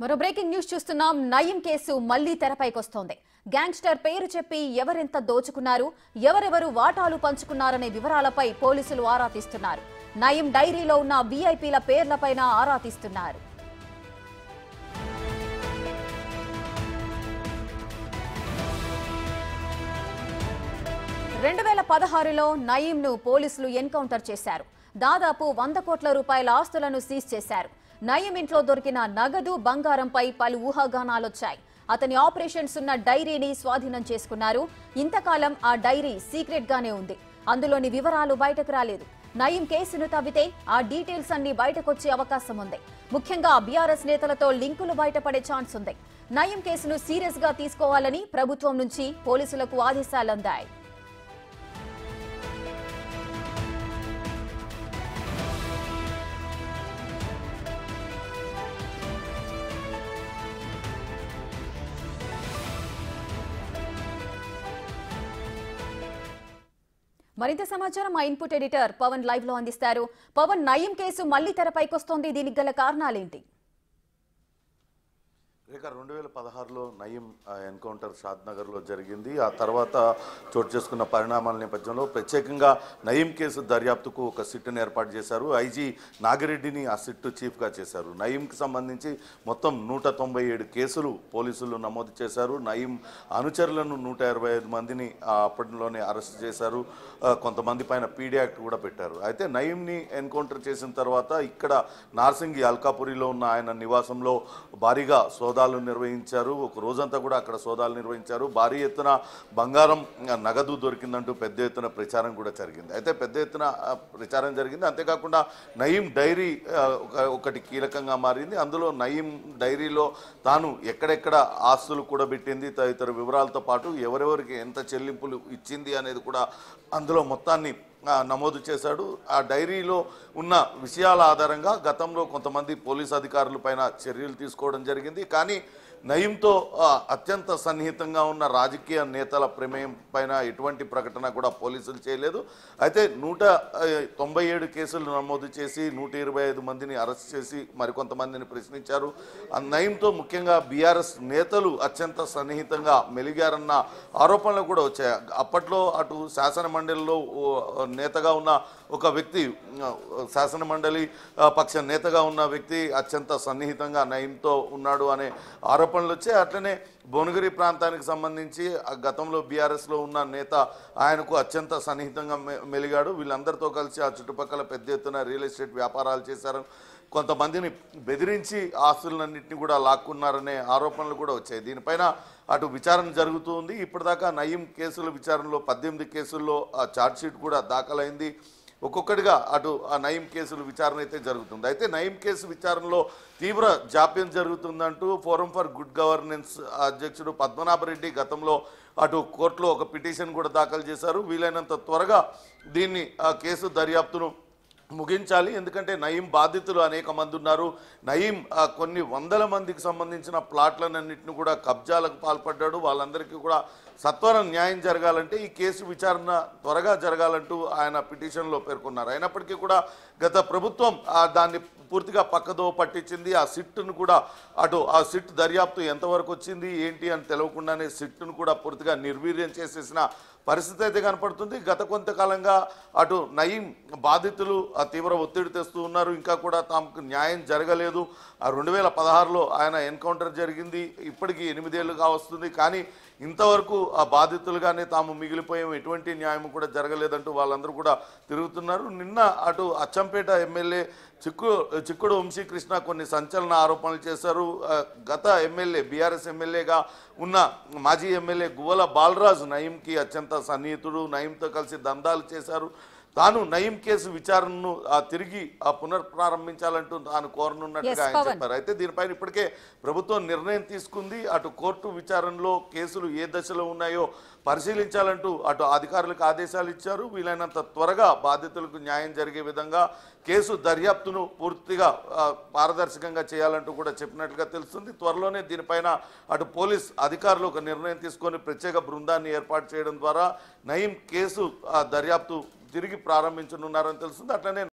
మరో breaking news చూస్తున్నాం. Nayeem case మళ్లీ తెరపైకొస్తోంది. గ్యాంగ్స్టర్ పేరు చెప్పి ఎవరెంత దోచుకున్నారు, ఎవరెవరు వాటాలు పంచుకున్నారనే వివరాలపై పోలీసులు ఆరా తీస్తున్నారు. నయీం డైరీలో ఉన్న వీఐపీల పేర్లపైన ఆరా తీస్తున్నారు. రెండు 2016లో నయీంను పోలీసులు ఎన్కౌంటర్ చేశారు. దాదాపు 100 కోట్ల రూపాయల ఆస్తులను సీజ్ చేశారు. నయీం ఇంట్లో దొరికిన నగదు, బంగారంపై పలు ఊహాగానాలొచ్చాయి. అతని ఆపరేషన్స్ ఉన్న డైరీని స్వాధీనం చేసుకున్నారు. ఇంతకాలం ఆ డైరీ సీక్రెట్ గానే ఉంది. అందులోని వివరాలు బయటకు రాలేదు. నయీం కేసును తవ్వితే ఆ డీటెయిల్స్ అన్ని బయటకొచ్చే అవకాశం ఉంది. ముఖ్యంగా బీఆర్ఎస్ నేతలతో లింకులు బయటపడే ఛాన్స్ ఉంది. నయీం కేసును సీరియస్ గా తీసుకోవాలని ప్రభుత్వం నుంచి పోలీసులకు ఆదేశాలందాయి. మరింత సమాచారం మా ఇన్పుట్ ఎడిటర్ పవన్ లైవ్ లో అందిస్తారు. పవన్, నయీం కేసు మళ్లీ తెరపైకొస్తోంది. దీనికి గల కారణాలేంటి? 2016లో నయీం ఎన్కౌంటర్ షాద్నగర్లో జరిగింది. ఆ తర్వాత చోటు చేసుకున్న పరిణామాల నేపథ్యంలో ప్రత్యేకంగా నయీం కేసు దర్యాప్తుకు ఒక సిట్ను ఏర్పాటు చేశారు. ఐజీ నాగిరెడ్డిని ఆ సిట్ చీఫ్గా చేశారు. నయీంకి సంబంధించి మొత్తం 197 కేసులు పోలీసులు నమోదు చేశారు. నయీం అనుచరులను 125 మందిని అప్పటిలోనే అరెస్ట్ చేశారు. కొంతమంది పైన పీడీ యాక్ట్ కూడా పెట్టారు. అయితే నయీంని ఎన్కౌంటర్ చేసిన తర్వాత ఇక్కడ నార్సింగి అల్కాపురిలో ఉన్న ఆయన నివాసంలో భారీగా సోదాలు నిర్వహించారు. ఒక రోజంతా కూడా అక్కడ సోదాలు నిర్వహించారు. భారీ ఎత్తున బంగారం, నగదు దొరికిందంటూ పెద్ద ఎత్తున ప్రచారం కూడా జరిగింది. అయితే పెద్ద ఎత్తున ప్రచారం జరిగింది. అంతేకాకుండా నయీం డైరీ ఒకటి కీలకంగా మారింది. అందులో నయీం డైరీలో తాను ఎక్కడెక్కడ ఆస్తులు కూడబెట్టింది, తదితర వివరాలతో పాటు ఎవరెవరికి ఎంత చెల్లింపులు ఇచ్చింది అనేది కూడా అందులో మొత్తాన్ని నమోదు చేశాడు. ఆ డైరీలో ఉన్న విషయాల ఆధారంగా గతంలో కొంతమంది పోలీసు అధికారుల పైన చర్యలు తీసుకోవడం జరిగింది. కానీ నయీంతో అత్యంత సన్నిహితంగా ఉన్న రాజకీయ నేతల ప్రమేయం పైన ఎటువంటి ప్రకటన కూడా పోలీసులు చేయలేదు. అయితే 197 కేసులు నమోదు చేసి 125 మందిని అరెస్ట్ చేసి మరికొంతమందిని ప్రశ్నించారు. నయీంతో ముఖ్యంగా బీఆర్ఎస్ నేతలు అత్యంత సన్నిహితంగా మెలిగారన్న ఆరోపణలు కూడా వచ్చాయి. అప్పట్లో అటు శాసన మండలిలో నేతగా ఉన్న ఒక వ్యక్తి, శాసన మండలి పక్ష నేతగా ఉన్న వ్యక్తి అత్యంత సన్నిహితంగా నయీంతో ఉన్నాడు అనే ఆరోపణలు వచ్చాయి. అట్లనే భువనగిరి ప్రాంతానికి సంబంధించి గతంలో బీఆర్ఎస్లో ఉన్న నేత ఆయనకు అత్యంత సన్నిహితంగా మెలిగాడు. వీళ్ళందరితో కలిసి ఆ చుట్టుపక్కల పెద్ద ఎత్తున రియల్ ఎస్టేట్ వ్యాపారాలు చేశారు. కొంతమందిని బెదిరించి ఆస్తులన్నింటినీ కూడా లాక్కున్నారనే ఆరోపణలు కూడా వచ్చాయి. దీనిపైన అటు విచారణ జరుగుతూ ఉంది. ఇప్పటిదాకా నయీం కేసుల విచారణలో 18 కేసుల్లో ఛార్జ్షీట్ కూడా దాఖలైంది. ఒక్కొక్కటిగా అటు ఆ నయీం కేసుల విచారణ అయితే జరుగుతుంది. అయితే నయీం కేసు విచారణలో తీవ్ర జాప్యం జరుగుతుందంటూ ఫోరం ఫర్ గుడ్ గవర్నెన్స్ అధ్యక్షుడు పద్మనాభరెడ్డి గతంలో అటు కోర్టులో ఒక పిటిషన్ కూడా దాఖలు చేశారు. వీలైనంత త్వరగా దీన్ని కేసు దర్యాప్తును ముగించాలి. ఎందుకంటే నయీం బాధితులు అనేక మంది ఉన్నారు. నయీం కొన్ని వందల మందికి సంబంధించిన ప్లాట్లన్నింటినీ కూడా కబ్జాలకు పాల్పడ్డాడు. వాళ్ళందరికీ కూడా సత్వరం న్యాయం జరగాలంటే ఈ కేసు విచారణ త్వరగా జరగాలంటూ ఆయన పిటిషన్లో పేర్కొన్నారు. అయినప్పటికీ కూడా గత ప్రభుత్వం దాన్ని పూర్తిగా పక్కదో పట్టించింది. ఆ సిట్ను కూడా అటు ఆ సిట్ దర్యాప్తు ఎంతవరకు వచ్చింది ఏంటి అని తెలవకుండానే సిట్ను కూడా పూర్తిగా నిర్వీర్యం చేసేసిన పరిస్థితి అయితే కనపడుతుంది. గత కొంతకాలంగా అటు నయీం బాధితులు తీవ్ర ఒత్తిడి తెస్తూ ఉన్నారు. ఇంకా కూడా తమకు న్యాయం జరగలేదు. 2016లో ఆయన ఎన్కౌంటర్ జరిగింది. ఇప్పటికీ 8 ఏళ్ళుగా వస్తుంది. కానీ ఇంతవరకు ఆ బాధితులుగానే తాము మిగిలిపోయాం, ఎటువంటి న్యాయం కూడా జరగలేదంటూ వాళ్ళందరూ కూడా తిరుగుతున్నారు. నిన్న అటు అచ్చంపేట ఎమ్మెల్యే చిక్కుడు వంశీకృష్ణ కొన్ని సంచలన ఆరోపణలు చేశారు. గత ఎమ్మెల్యే, బీఆర్ఎస్ ఎమ్మెల్యేగా ఉన్న మాజీ ఎమ్మెల్యే గువ్వల బాలరాజు నయీంకి అత్యంత సన్నిహితుడు, నయీంతో కలిసి దందాలు చేశారు. తాను నయీం కేసు విచారణను తిరిగి పునఃప్రారంభించాలంటూ తాను కోరనున్నట్టుగా ఆయన చెప్పారు. అయితే దీనిపైన ఇప్పటికే ప్రభుత్వం నిర్ణయం తీసుకుంది. అటు కోర్టు విచారణలో కేసులు ఏ దశలో ఉన్నాయో పరిశీలించాలంటూ అటు అధికారులకు ఆదేశాలు ఇచ్చారు. వీలైనంత త్వరగా బాధితులకు న్యాయం జరిగే విధంగా కేసు దర్యాప్తును పూర్తిగా పారదర్శకంగా చేయాలంటూ కూడా చెప్పినట్లుగా తెలుస్తుంది. త్వరలోనే దీనిపైన అటు పోలీస్ అధికారులు ఒక నిర్ణయం తీసుకొని ప్రత్యేక బృందాన్ని ఏర్పాటు చేయడం ద్వారా నయీం కేసు దర్యాప్తు తిరిగి ప్రారంభించనున్నారని తెలుస్తుంది. అట్లనే